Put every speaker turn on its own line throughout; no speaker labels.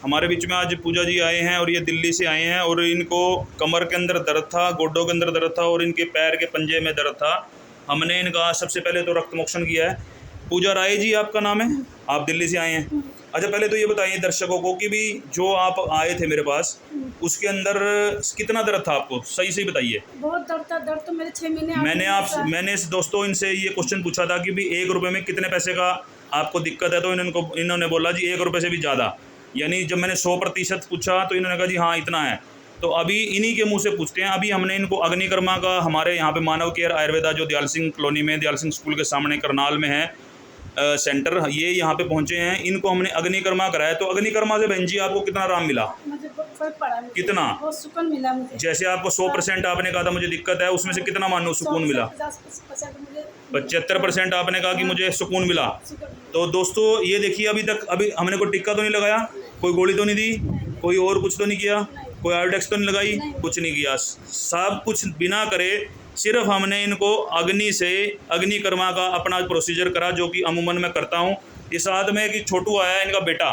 हमारे बीच में आज पूजा जी आए हैं और ये दिल्ली से आए हैं और इनको कमर के अंदर दर्द था, गोड्डों के अंदर दर्द था और इनके पैर के पंजे में दर्द था। हमने इनका सबसे पहले तो रक्त मोक्षण किया है। पूजा राय जी आपका नाम है, आप दिल्ली से आए हैं। अच्छा, पहले तो ये बताइए दर्शकों को कि भी जो आप आए थे मेरे पास, उसके अंदर कितना दर्द था आपको, सही सही बताइए।
बहुत दर्द था, दर्द तो मेरे 6 महीने
मैंने दोस्तों इनसे ये क्वेश्चन पूछा था कि भी 1 रुपये में कितने पैसे का आपको दिक्कत है, तो इन्होंने बोला जी 1 रुपये से भी ज़्यादा। यानी जब मैंने 100% पूछा तो इन्होंने कहा जी हाँ इतना है। तो अभी इन्हीं के मुंह से पूछते हैं। अभी हमने इनको अग्निकर्मा का, हमारे यहाँ पे मानव केयर आयुर्वेदा जो दयाल सिंह कॉलोनी में, दयाल सिंह स्कूल के सामने करनाल में है सेंटर, ये यहाँ पे पहुँचे हैं। इनको हमने अग्निकर्मा कराया। तो अग्निकर्मा से बहन जी आपको कितना आराम मिला?
मुझे बहुत फर्क पड़ा,
कितना?
बहुत सुकून मिला मुझे।
जैसे आपको 100% आपने कहा था मुझे दिक्कत है, उसमें से कितना मानो सुकून मिला? 75% आपने कहा कि मुझे सुकून मिला। तो दोस्तों ये देखिए, अभी हमने कोई टिक्का तो नहीं लगाया, कोई गोली तो नहीं दी, कोई और कुछ तो नहीं किया, कोई आयोडेक्स तो नहीं लगाई, कुछ नहीं किया, सब कुछ बिना करे सिर्फ हमने इनको अग्निकर्मा का अपना प्रोसीजर करा, जो कि अमूमन मैं करता हूँ। ये साथ में कि छोटू आया इनका बेटा,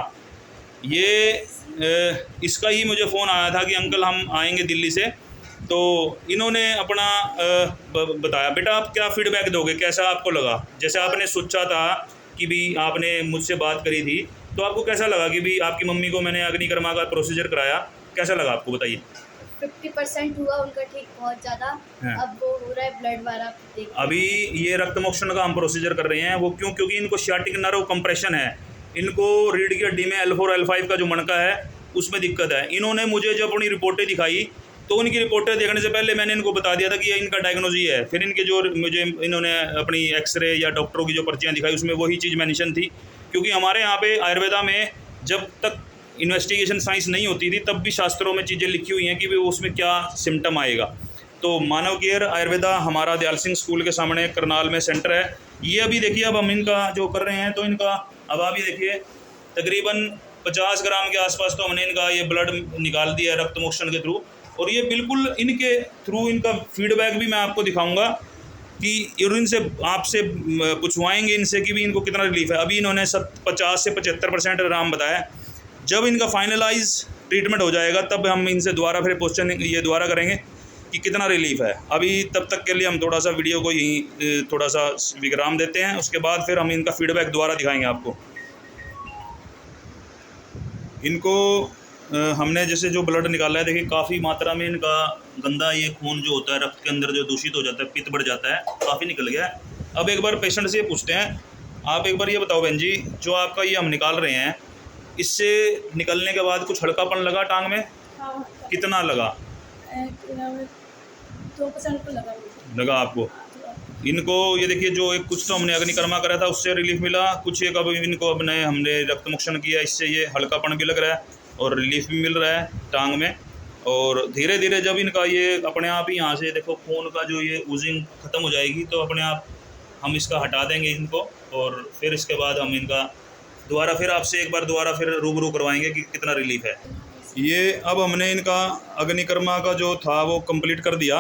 ये इसका ही मुझे फ़ोन आया था कि अंकल हम आएंगे दिल्ली से। तो इन्होंने अपना बताया। बेटा आप क्या फीडबैक दोगे, कैसा आपको लगा? जैसे आपने सोचा था कि भी आपने मुझसे बात करी थी, तो आपको कैसा लगा कि भी आपकी मम्मी को मैंने अग्निकर्मा का प्रोसीजर कराया, कैसा लगा आपको बताइए?
50% हुआ उनका ठीक, बहुत ज़्यादा। अब वो हो रहा है ब्लड वाला।
अभी ये रक्त मोक्षण का हम प्रोसीजर कर रहे हैं। वो क्यों? क्योंकि इनको सियाटिक नर्व कंप्रेशन है, इनको रीढ़ की हड्डी में L4 L5 का जो मणका है उसमें दिक्कत है। इन्होंने मुझे जब अपनी रिपोर्टें दिखाई तो उनकी रिपोर्टें देखने से पहले मैंने इनको बता दिया था कि ये इनका डायग्नोज ही है। फिर इनके जो मुझे इन्होंने अपनी एक्सरे या डॉक्टरों की जो पर्चियाँ दिखाई उसमें वही चीज़ मेंशन थी। क्योंकि हमारे यहाँ पे आयुर्वेदा में जब तक इन्वेस्टिगेशन साइंस नहीं होती थी तब भी शास्त्रों में चीज़ें लिखी हुई हैं कि उसमें क्या सिम्टम आएगा। तो मानव केयर आयुर्वेदा हमारा दयाल सिंह स्कूल के सामने करनाल में सेंटर है। ये अभी देखिए, अब हम इनका जो कर रहे हैं तो इनका अब अभी देखिए तकरीबन 50 ग्राम के आसपास तो हमने इनका ये ब्लड निकाल दिया रक्त मोक्षण के थ्रू। और ये बिल्कुल इनके थ्रू इनका फीडबैक भी मैं आपको दिखाऊंगा कि यूरिन से आपसे पूछवाएंगे इनसे कि भी इनको कितना रिलीफ है। अभी इन्होंने 50 से 75% आराम बताया। जब इनका फाइनलाइज ट्रीटमेंट हो जाएगा तब हम इनसे दोबारा फिर क्वेश्चन ये दोबारा करेंगे कि कितना रिलीफ है। अभी तब तक के लिए हम थोड़ा सा वीडियो को यहीं थोड़ा सा विराम देते हैं, उसके बाद फिर हम इनका फीडबैक दोबारा दिखाएंगे आपको। इनको हमने जैसे जो ब्लड निकाला है, देखिए काफ़ी मात्रा में इनका गंदा ये खून जो होता है रक्त के अंदर जो दूषित हो जाता है, पित्त बढ़ जाता है, काफ़ी निकल गया है। अब एक बार पेशेंट से ये पूछते हैं, आप एक बार ये बताओ बहन जी, जो आपका ये हम निकाल रहे हैं, इससे निकलने के बाद कुछ हल्कापन लगा टांग में?
हाँ,
कितना लगा?
2%
लगा आपको? इनको ये देखिए, जो एक कुछ तो हमने अग्निकर्मा करा था उससे रिलीफ मिला, कुछ एक अब इनको अपने हमने रक्त मोक्षण किया, इससे ये हल्कापन भी लग रहा है और रिलीफ भी मिल रहा है टांग में। और धीरे धीरे जब इनका ये अपने आप ही यहाँ से देखो खून का जो ये ऊजिंग ख़त्म हो जाएगी तो अपने आप हम इसका हटा देंगे इनको, और फिर इसके बाद हम इनका दोबारा फिर आपसे एक बार दोबारा फिर रूबरू करवाएंगे कि कितना रिलीफ है। ये अब हमने इनका अग्निकर्मा का जो था वो कंप्लीट कर दिया।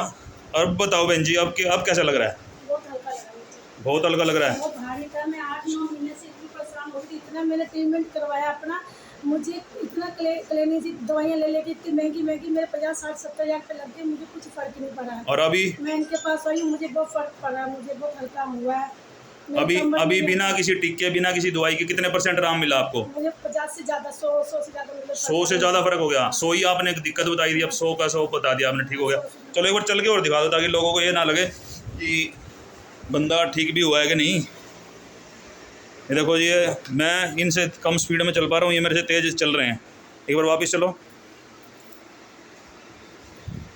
अब बताओ बहन जी, अब कैसा लग रहा है?
बहुत हल्का लगा मुझे।
बहुत हल्का लग रहा है।
बहुत भारी था, मैं 8-9 महीने से इतनी परेशान हो रही थी, इतना मैंने ट्रीटमेंट करवाया अपना, मुझे इतना क्लिनिक से दवाइयाँ ले लेके इतनी महंगी मेरे 50-60-70 हज़ार पे लग गए, मुझे कुछ फ़र्क नहीं पड़ा है।
और अभी
मैं इनके पास आई, मुझे बहुत फ़र्क पड़ा, मुझे बहुत हल्का हुआ है।
अभी बिना किसी टिक्के बिना किसी दवाई के कितने % आराम मिला आपको?
मुझे 50 से ज़्यादा 100 से ज़्यादा मिला।
100 से ज़्यादा फ़र्क हो गया। 100 ही आपने दिक्कत बताई थी, अब 100 का 100 बता दिया आपने, ठीक हो गया। चलो एक बार चल के और दिखा दो ताकि लोगों को ये ना लगे कि बंदा ठीक भी हुआ है कि नहीं। ये देखो, ये मैं इनसे कम स्पीड में चल पा रहा हूँ, ये मेरे से तेज़ चल रहे हैं। एक बार वापस चलो।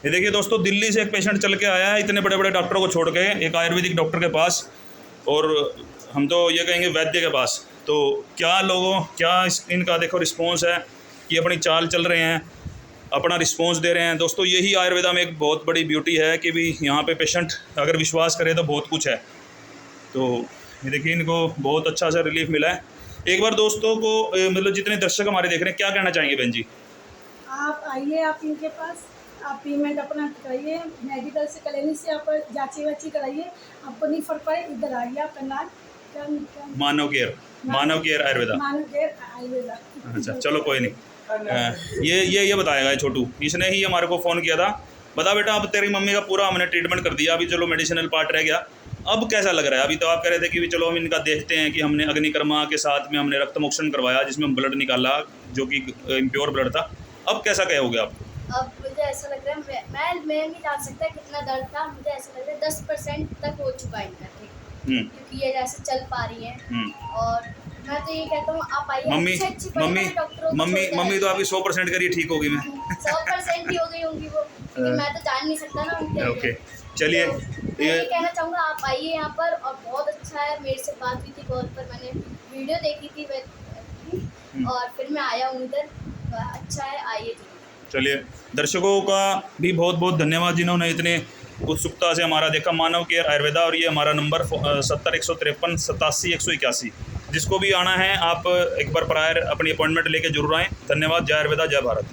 ये देखिए दोस्तों, दिल्ली से एक पेशेंट चल के आया है इतने बड़े बड़े डॉक्टरों को छोड़ के, एक आयुर्वेदिक डॉक्टर के पास, और हम तो ये कहेंगे वैद्य के पास। तो क्या इनका देखो रिस्पॉन्स है कि अपनी चाल चल रहे हैं, अपना रिस्पॉन्स दे रहे हैं। दोस्तों यही आयुर्वेदा में एक बहुत बड़ी ब्यूटी है कि भी यहाँ पे पेशेंट अगर विश्वास करे तो बहुत कुछ है। तो ये देखिए, इनको बहुत अच्छा सा रिलीफ मिला है। एक बार दोस्तों को मतलब जितने दर्शक हमारे देख रहे हैं, क्या कहना चाहेंगे बहन जी?
आप आइए, आप इनके पास, आप पेमेंट अपना कराइए, मेडिकल से क्लिनिक से आप जाँची वाची कराइए, आपको नहीं फर्क पड़े इधर आइए आप करनाल।
मानव केयर आयुर्वेदा।
मानव केयर आयुर्वेदा।
अच्छा चलो कोई नहीं। ये बताएगा ये छोटू, इसने ही हमारे को फ़ोन किया था। बता बेटा, अब तेरी मम्मी का पूरा हमने ट्रीटमेंट कर दिया, अभी चलो मेडिसिनल पार्ट रह गया, अब कैसा लग रहा है? अभी तो आप कह रहे थे कि चलो हम इनका देखते हैं कि हमने अग्निकर्मा के साथ में हमने रक्त मोक्षण करवाया जिसमें हम ब्लड निकाला जो कि इम्प्योर ब्लड था, अब कैसा कहोगे आप?
अब मुझे ऐसा लग रहा है मैं नहीं जान सकता कितना दर्द था, मुझे ऐसा लग रहा है 10% तक हो चुका है इनका ठीक, क्योंकि ये जैसे चल पा रही है। और मैं तो ये कहता हूँ आप आइए,
मम्मी तो आपकी 100% करिए ठीक होगी। मैं
100% ही हो गई होंगी वो, क्योंकि मैं तो जान नहीं सकता ना उनके।
ओके चलिए,
मैं ये कहना चाहूँगा आप आइए यहाँ पर, और बहुत अच्छा है। मेरे से बात हुई थी कॉल पर, मैंने वीडियो देखी थी और फिर मैं आया हूँ इधर, अच्छा है, आइए जरूर।
चलिए, दर्शकों का भी बहुत बहुत धन्यवाद जिन्होंने इतने उत्सुकता से हमारा देखा। मानव केयर आयुर्वेदा, और ये हमारा नंबर 70 153 87 181। जिसको भी आना है आप एक बार प्रायर अपनी अपॉइंटमेंट लेके जरूर आएँ। धन्यवाद। जय आयुर्वेदा, जय भारत।